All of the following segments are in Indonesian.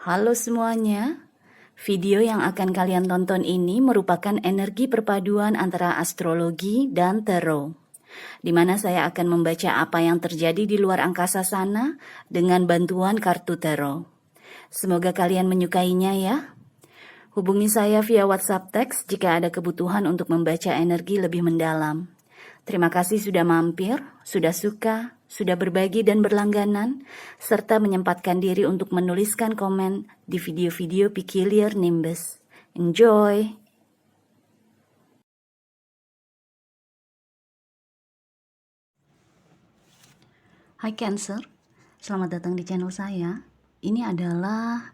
Halo semuanya, video yang akan kalian tonton ini merupakan energi perpaduan antara astrologi dan tarot, di mana saya akan membaca apa yang terjadi di luar angkasa sana dengan bantuan kartu tarot. Semoga kalian menyukainya ya. Hubungi saya via WhatsApp teks jika ada kebutuhan untuk membaca energi lebih mendalam. Terima kasih sudah mampir, sudah suka, sudah berbagi dan berlangganan, serta menyempatkan diri untuk menuliskan komen di video-video Peculiar Nimbus. Enjoy! Hai Cancer, selamat datang di channel saya. Ini adalah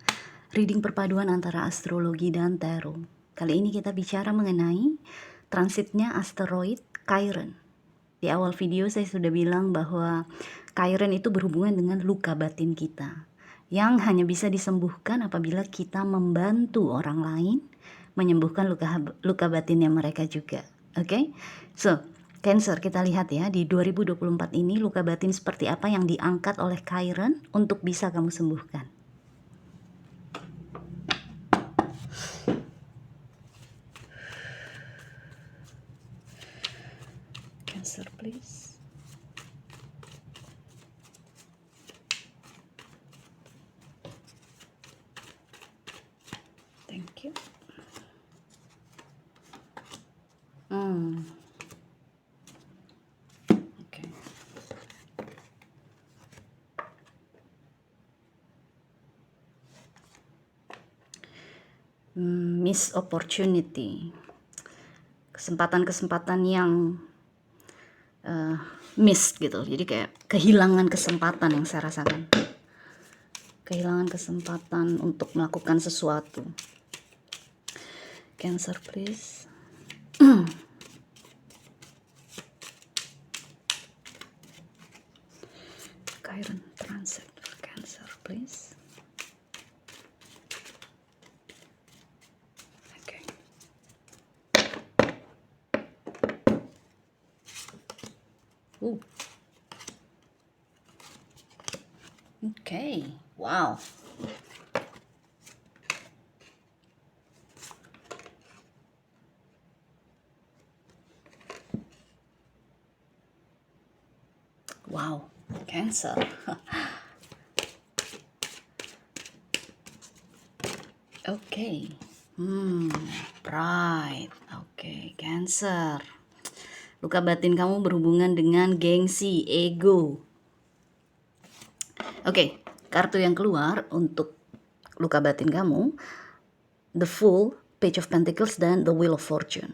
reading perpaduan antara astrologi dan tarot. Kali ini kita bicara mengenai transitnya asteroid Chiron. Di awal video saya sudah bilang bahwa Chiron itu berhubungan dengan luka batin kita, yang hanya bisa disembuhkan apabila kita membantu orang lain menyembuhkan luka batinnya mereka juga. Oke? So, Cancer, kita lihat ya, di 2024 ini luka batin seperti apa yang diangkat oleh Chiron untuk bisa kamu sembuhkan. Cancer, please. Thank you. Okay. Miss opportunity. Kesempatan-kesempatan yang miss gitu. Jadi kayak kehilangan kesempatan yang saya rasakan. Kehilangan kesempatan untuk melakukan sesuatu. Cancer, please. Chiron transit for Cancer, please. Okay. Okay. Wow. Wow, Cancer. Okay. Pride. Okay, Cancer. Luka batin kamu berhubungan dengan gengsi, ego. Oke, kartu yang keluar untuk luka batin kamu, The Fool, Page of Pentacles, dan The Wheel of Fortune.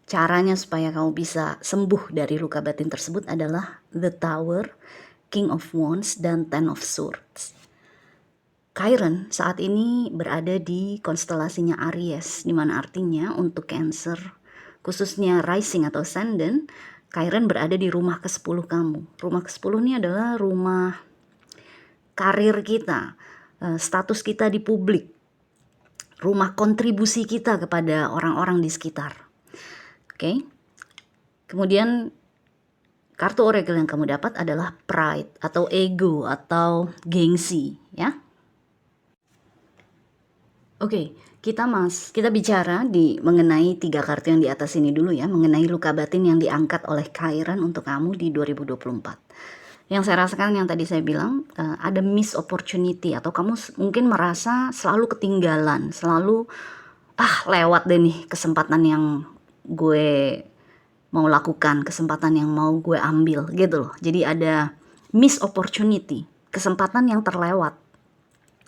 Caranya supaya kamu bisa sembuh dari luka batin tersebut adalah The Tower, King of Wands, dan Ten of Swords. Chiron saat ini berada di konstelasinya Aries, di mana artinya untuk Cancer, khususnya rising atau ascendant, Chiron berada di rumah ke-10 kamu. Rumah ke-10 ini adalah rumah karir kita, status kita di publik, rumah kontribusi kita kepada orang-orang di sekitar. Oke. Kemudian kartu oracle yang kamu dapat adalah pride atau ego atau gengsi, ya. Oke, kita bicara mengenai 3 kartu yang di atas ini dulu ya, mengenai luka batin yang diangkat oleh Chiron untuk kamu di 2024. Yang saya rasakan yang tadi saya bilang, ada miss opportunity atau kamu mungkin merasa selalu ketinggalan, selalu lewat deh nih kesempatan yang gue mau lakukan, kesempatan yang mau gue ambil gitu loh. Jadi ada miss opportunity, kesempatan yang terlewat.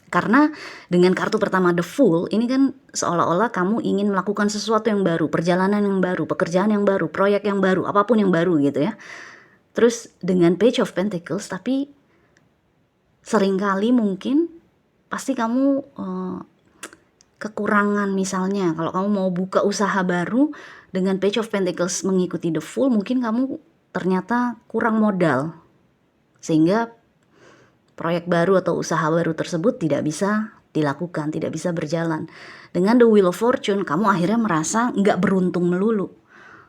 Karena dengan kartu pertama The Fool, ini kan seolah-olah kamu ingin melakukan sesuatu yang baru, perjalanan yang baru, pekerjaan yang baru, proyek yang baru, apapun yang baru gitu ya. Terus dengan Page of Pentacles, tapi seringkali mungkin pasti kamu kekurangan, misalnya kalau kamu mau buka usaha baru dengan Page of Pentacles mengikuti The Fool, mungkin kamu ternyata kurang modal sehingga proyek baru atau usaha baru tersebut tidak bisa dilakukan, tidak bisa berjalan. Dengan The Wheel of Fortune, kamu akhirnya merasa nggak beruntung melulu.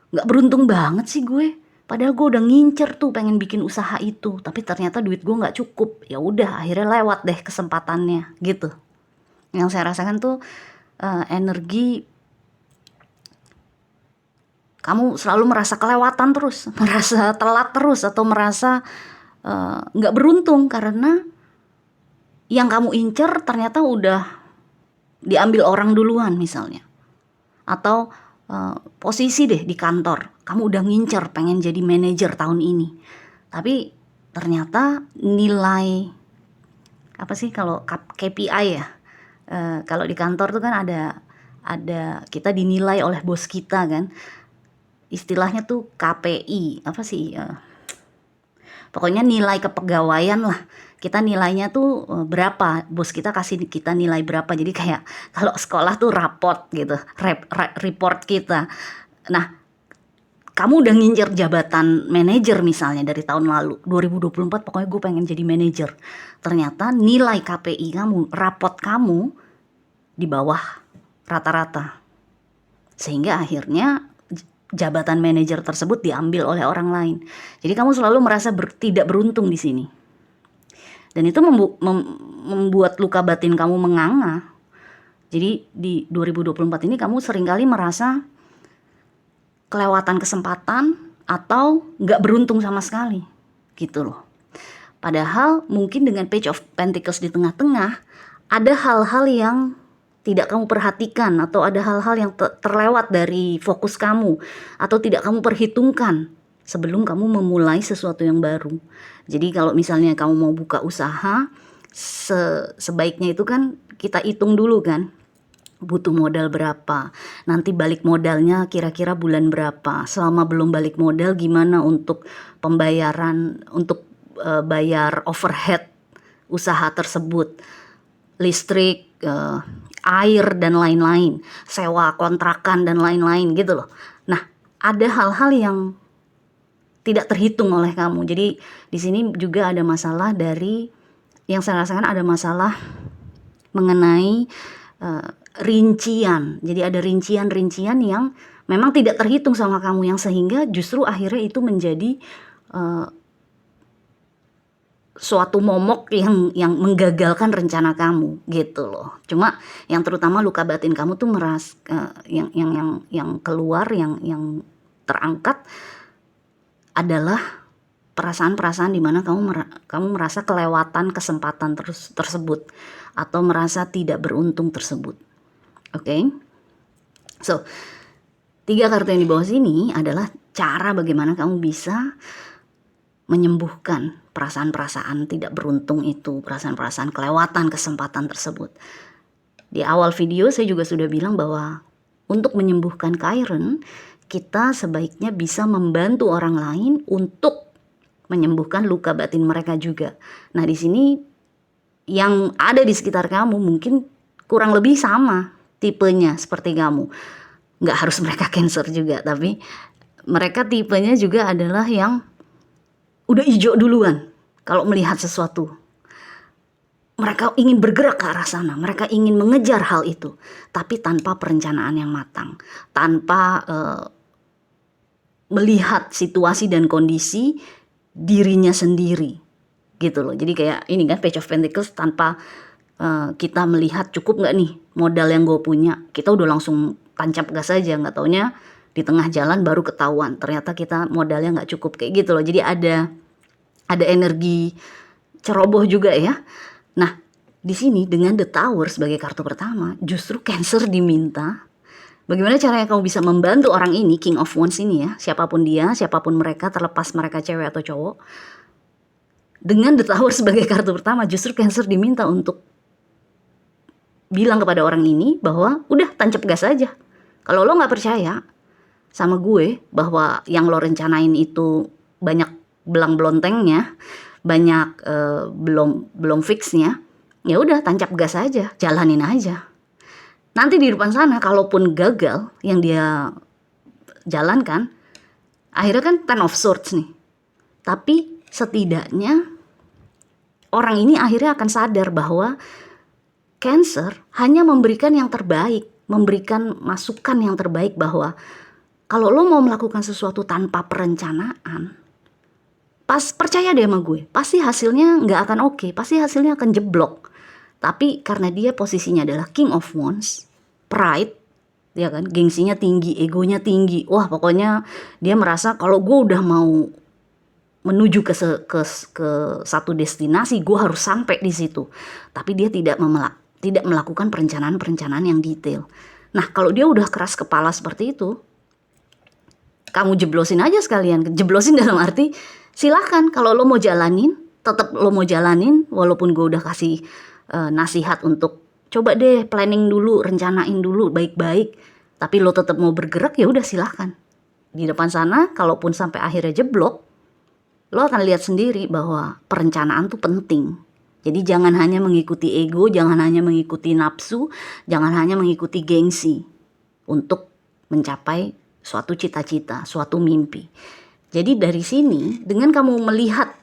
Nggak beruntung banget sih gue, padahal gue udah ngincer tuh pengen bikin usaha itu, tapi ternyata duit gue nggak cukup. Ya udah, akhirnya lewat deh kesempatannya gitu. Yang saya rasakan tuh energi kamu selalu merasa kelewatan terus, merasa telat terus, atau merasa nggak beruntung karena yang kamu incer ternyata udah diambil orang duluan misalnya. Atau posisi deh di kantor, kamu udah ngincer pengen jadi manajer tahun ini, tapi ternyata nilai apa sih kalau KPI ya, kalau di kantor tuh kan ada kita dinilai oleh bos kita kan, istilahnya tuh KPI apa sih, pokoknya nilai kepegawaian lah. Kita nilainya tuh berapa, bos kita kasih kita nilai berapa. Jadi kayak kalau sekolah tuh raport gitu, report kita. Nah, kamu udah ngincer jabatan manajer misalnya dari tahun lalu, 2024 pokoknya gue pengen jadi manajer. Ternyata nilai KPI kamu, raport kamu di bawah rata-rata. Sehingga akhirnya jabatan manajer tersebut diambil oleh orang lain. Jadi kamu selalu merasa tidak beruntung di sini. Dan itu membuat luka batin kamu menganga. Jadi di 2024 ini kamu seringkali merasa kelewatan kesempatan atau nggak beruntung sama sekali, gitu loh. Padahal mungkin dengan Page of Pentacles di tengah-tengah, ada hal-hal yang tidak kamu perhatikan, atau ada hal-hal yang terlewat dari fokus kamu, atau tidak kamu perhitungkan sebelum kamu memulai sesuatu yang baru. Jadi kalau misalnya kamu mau buka usaha, sebaiknya itu kan kita hitung dulu kan, butuh modal berapa, nanti balik modalnya kira-kira bulan berapa, selama belum balik modal gimana untuk pembayaran, untuk bayar overhead usaha tersebut, listrik, air dan lain-lain, sewa kontrakan dan lain-lain gitu loh. Nah, ada hal-hal yang tidak terhitung oleh kamu. Jadi di sini juga ada masalah dari, yang saya rasakan ada masalah mengenai rincian. Jadi ada rincian-rincian yang memang tidak terhitung sama kamu, yang sehingga justru akhirnya itu menjadi suatu momok yang menggagalkan rencana kamu gitu loh. Cuma yang terutama luka batin kamu tuh yang keluar, yang terangkat adalah perasaan-perasaan di mana kamu merasa kelewatan kesempatan tersebut, atau merasa tidak beruntung tersebut. Oke? So, 3 kartu yang di bawah sini adalah cara bagaimana kamu bisa menyembuhkan perasaan-perasaan tidak beruntung itu, perasaan-perasaan kelewatan kesempatan tersebut. Di awal video saya juga sudah bilang bahwa untuk menyembuhkan Chiron, kita sebaiknya bisa membantu orang lain untuk menyembuhkan luka batin mereka juga. Nah, di sini yang ada di sekitar kamu mungkin kurang lebih sama tipenya seperti kamu. Nggak harus mereka Cancer juga, tapi mereka tipenya juga adalah yang udah hijau duluan kalau melihat sesuatu. Mereka ingin bergerak ke arah sana, mereka ingin mengejar hal itu, tapi tanpa perencanaan yang matang, tanpa melihat situasi dan kondisi dirinya sendiri, gitu loh. Jadi kayak ini kan Page of Pentacles, tanpa kita melihat cukup nggak nih modal yang gue punya, kita udah langsung tancap gas aja, nggak taunya di tengah jalan baru ketahuan ternyata kita modalnya nggak cukup, kayak gitu loh. Jadi ada energi ceroboh juga ya. Nah, di sini dengan The Tower sebagai kartu pertama, justru Cancer diminta bagaimana caranya kamu bisa membantu orang ini, King of Wands ini ya, siapapun dia, siapapun mereka, terlepas mereka cewek atau cowok. Dengan The Tower sebagai kartu pertama, justru Cancer diminta untuk bilang kepada orang ini bahwa udah tancap gas aja. Kalau lo gak percaya sama gue bahwa yang lo rencanain itu banyak belang belontengnya, banyak belum fixnya, ya udah tancap gas aja, jalanin aja. Nanti di depan sana kalaupun gagal yang dia jalankan, akhirnya kan Ten of Swords nih. Tapi setidaknya orang ini akhirnya akan sadar bahwa Cancer hanya memberikan yang terbaik, memberikan masukan yang terbaik, bahwa kalau lo mau melakukan sesuatu tanpa perencanaan, percaya deh sama gue, pasti hasilnya nggak akan oke, pasti hasilnya akan jeblok. Tapi karena dia posisinya adalah King of Wands, pride, ya kan, gengsinya tinggi, egonya tinggi. Wah, pokoknya dia merasa kalau gue udah mau menuju ke satu destinasi, gue harus sampai di situ. Tapi dia tidak melakukan perencanaan-perencanaan yang detail. Nah, kalau dia udah keras kepala seperti itu, kamu jeblosin aja sekalian. Jeblosin dalam arti silahkan, kalau lo mau jalanin, tetap lo mau jalanin, walaupun gue udah kasih nasihat untuk coba deh planning dulu, rencanain dulu baik-baik, tapi lo tetap mau bergerak, ya udah silahkan. Di depan sana, kalaupun sampai akhirnya jeblok, lo akan lihat sendiri bahwa perencanaan tuh penting. Jadi jangan hanya mengikuti ego, jangan hanya mengikuti nafsu, jangan hanya mengikuti gengsi untuk mencapai suatu cita-cita, suatu mimpi. Jadi dari sini, dengan kamu melihat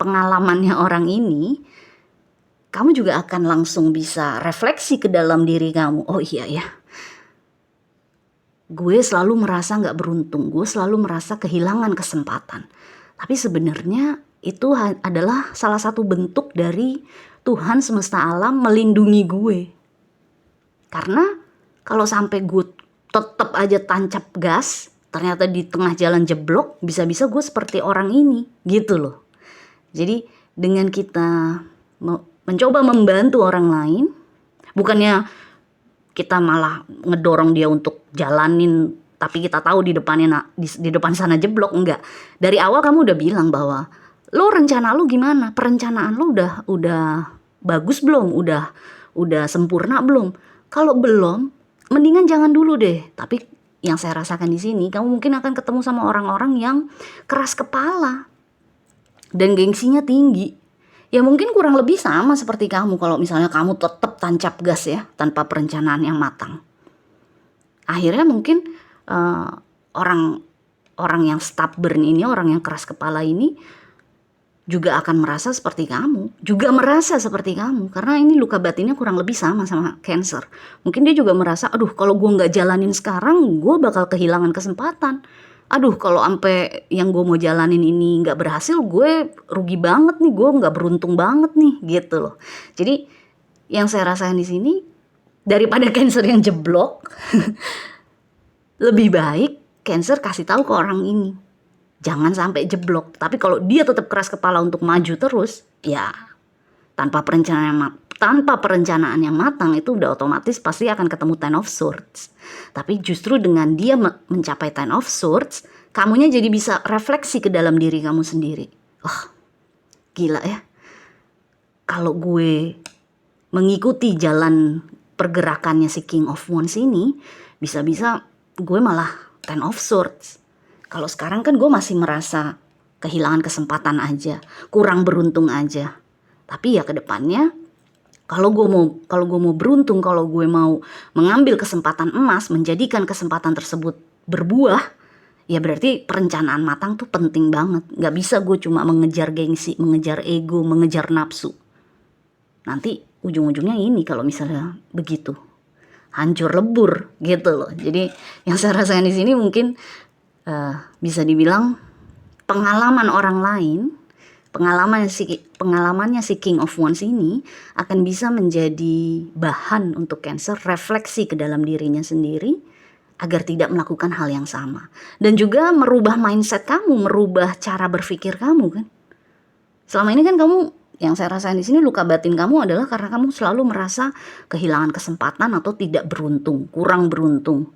pengalamannya orang ini, kamu juga akan langsung bisa refleksi ke dalam diri kamu. Oh iya ya, gue selalu merasa gak beruntung, gue selalu merasa kehilangan kesempatan. Tapi sebenarnya itu adalah salah satu bentuk dari Tuhan semesta alam melindungi gue. Karena kalau sampai gue tetap aja tancap gas, ternyata di tengah jalan jeblok, bisa-bisa gue seperti orang ini, gitu loh. Jadi dengan kita mencoba membantu orang lain, bukannya kita malah ngedorong dia untuk jalanin, tapi kita tahu di depan sana jeblok, enggak. Dari awal kamu udah bilang bahwa lo rencana lo gimana, perencanaan lo udah bagus belum, udah sempurna belum. Kalau belum, mendingan jangan dulu deh. Tapi yang saya rasakan di sini, kamu mungkin akan ketemu sama orang-orang yang keras kepala dan gengsinya tinggi. Ya mungkin kurang lebih sama seperti kamu kalau misalnya kamu tetap tancap gas ya, tanpa perencanaan yang matang. Akhirnya mungkin orang yang stubborn ini, orang yang keras kepala ini juga akan merasa seperti kamu, karena ini luka batinnya kurang lebih sama Cancer. Mungkin dia juga merasa, aduh kalau gue nggak jalanin sekarang, gue bakal kehilangan kesempatan. Aduh kalau sampai yang gue mau jalanin ini nggak berhasil, gue rugi banget nih, gue nggak beruntung banget nih, gitu loh. Jadi yang saya rasakan di sini, daripada Cancer yang jeblok, lebih baik Cancer kasih tahu ke orang ini, jangan sampai jeblok. Tapi kalau dia tetap keras kepala untuk maju terus, ya tanpa perencanaan yang matang, itu udah otomatis pasti akan ketemu Ten of Swords. Tapi justru dengan dia mencapai Ten of Swords, kamunya jadi bisa refleksi ke dalam diri kamu sendiri. Wah, gila ya. Kalau gue mengikuti jalan pergerakannya si King of Wands ini, bisa-bisa gue malah Ten of Swords. Kalau sekarang kan gue masih merasa kehilangan kesempatan aja, kurang beruntung aja. Tapi ya ke depannya, kalau gue mau beruntung, kalau gue mau mengambil kesempatan emas, menjadikan kesempatan tersebut berbuah, ya berarti perencanaan matang tuh penting banget. Gak bisa gue cuma mengejar gengsi, mengejar ego, mengejar nafsu. Nanti ujung-ujungnya ini kalau misalnya begitu, hancur lebur gitu loh. Jadi yang saya rasakan di sini mungkin bisa dibilang pengalaman orang lain, pengalamannya si King of Wands ini akan bisa menjadi bahan untuk Cancer refleksi ke dalam dirinya sendiri agar tidak melakukan hal yang sama. Dan juga merubah mindset kamu, merubah cara berpikir kamu kan. Selama ini kan kamu, yang saya rasain di sini, luka batin kamu adalah karena kamu selalu merasa kehilangan kesempatan atau tidak beruntung, kurang beruntung.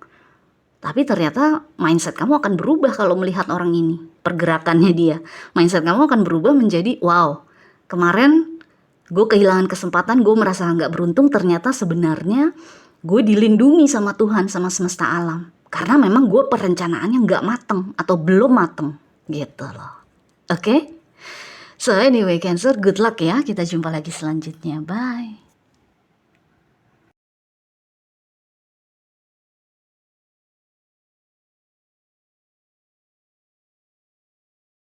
Tapi ternyata mindset kamu akan berubah kalau melihat orang ini, pergerakannya dia. Mindset kamu akan berubah menjadi, wow, kemarin gue kehilangan kesempatan, gue merasa gak beruntung, ternyata sebenarnya gue dilindungi sama Tuhan, sama semesta alam. Karena memang gue perencanaannya gak mateng atau belum mateng gitu loh. Oke? So anyway Cancer, good luck ya. Kita jumpa lagi selanjutnya. Bye.